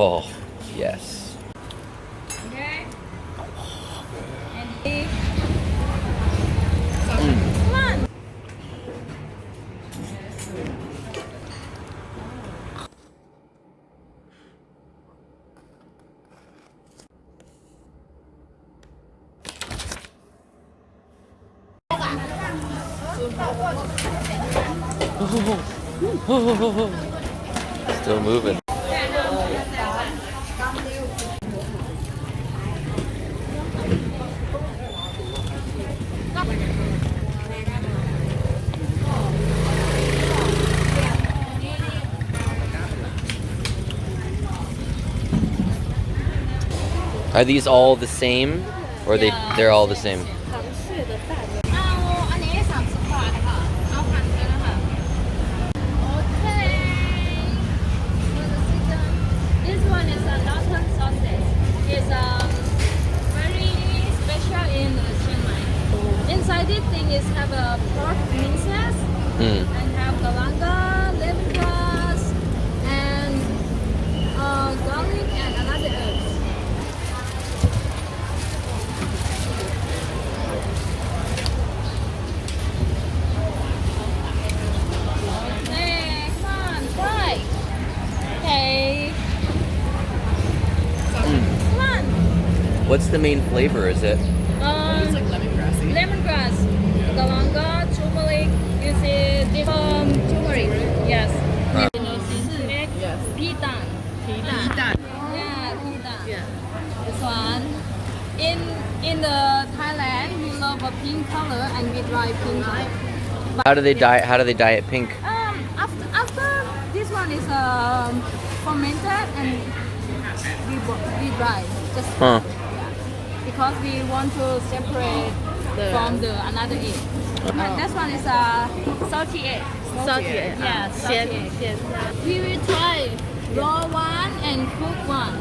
Oh, yes. Okay. And come on. Still moving. Are these all the same? Or they're all the same? เอาอันนี้30 บาทค่ะเอาพันกันนะคะโอเค This one is a Northern sausage. It's very special in Chiang Mai. Inside this thing is have a pork minces Hmm. and have galangal, lemongrass, and garlic and another herbs. Okay, come on, try. Okay. Come on. What's the main flavor? Is it? It's like lemongrassy. Lemongrass, galangal, turmeric. You see this turmeric? Yes. Huh. Yes. Pitan. Pitan. Yeah, pitan. Yeah. This one. In the Thailand, we love a pink color and we dry pink color. How do they dye it pink? After this one is fermented and we dry just Huh. because we want to separate from the another egg. This one is a salty egg. Salty egg. Yeah, salty egg. We will try raw one and cooked one.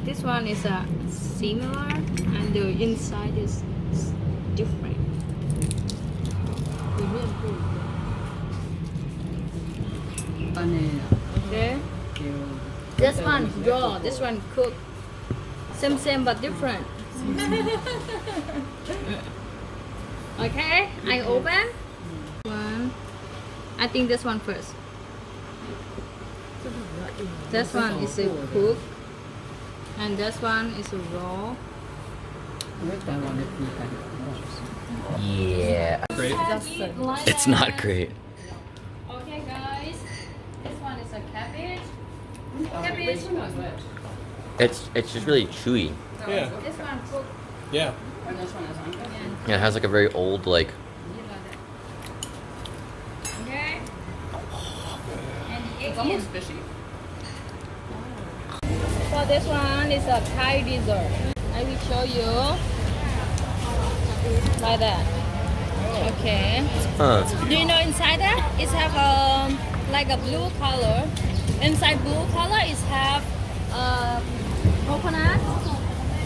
This one is similar and the inside is different. Okay. This one raw, this one cooked. Same but different. Okay, I open. One. I think this one first. This one is a cook. And this one is a raw. Yeah. It's not great. Okay guys, this one is a cabbage. Cabbage. It's just really chewy. Yeah. This one cooked. Yeah. Yeah, it has like a very old like. Okay. And egg It's almost in. fishy. So this one is a Thai dessert. I will show you like that. Okay. Huh. Do you know inside that it have like a blue color. Inside blue color is have coconut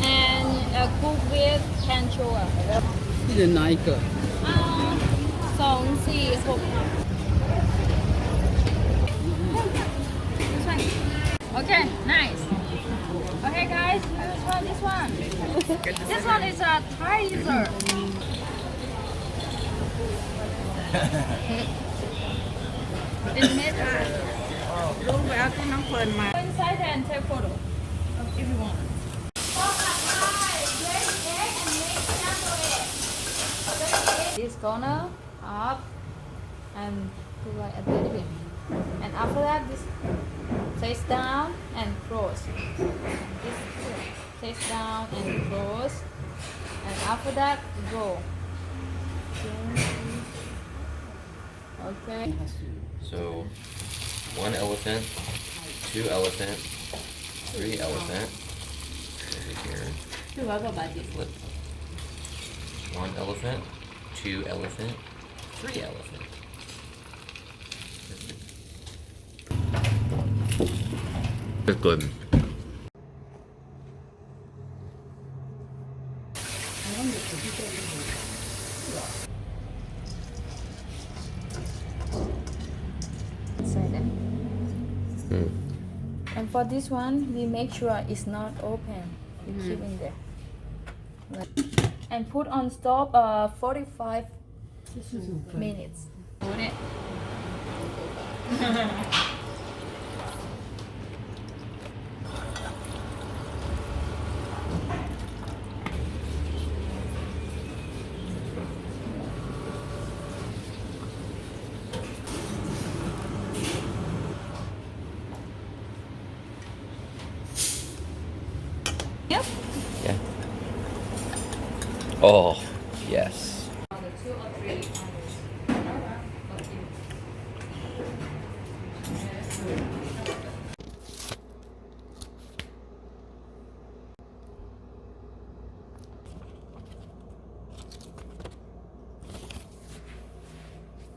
and cooked with canned sugar. 这是哪一个？ 2 4 6 This one. Okay, nice. Okay guys, let's try this one. This one is a Thai dessert. It's made ลูกไปเอาที่น้องเฟิร์นมา Go inside and take photo if you want. This corner up and to like a little bit. And after that, this face down and close. This face down and close. And after that, go. Okay. So, 1 elephant, 2 elephant, 3 elephant. Over here. พี่ว่าประมาณกี่ Flip. 1 elephant, 2 elephant, 3 elephant. It's good. Inside them. Mm. And for this one, we make sure it's not open. We keep in there. And put on stove 45 minutes. Put it. Yep. Yeah. Oh, yes.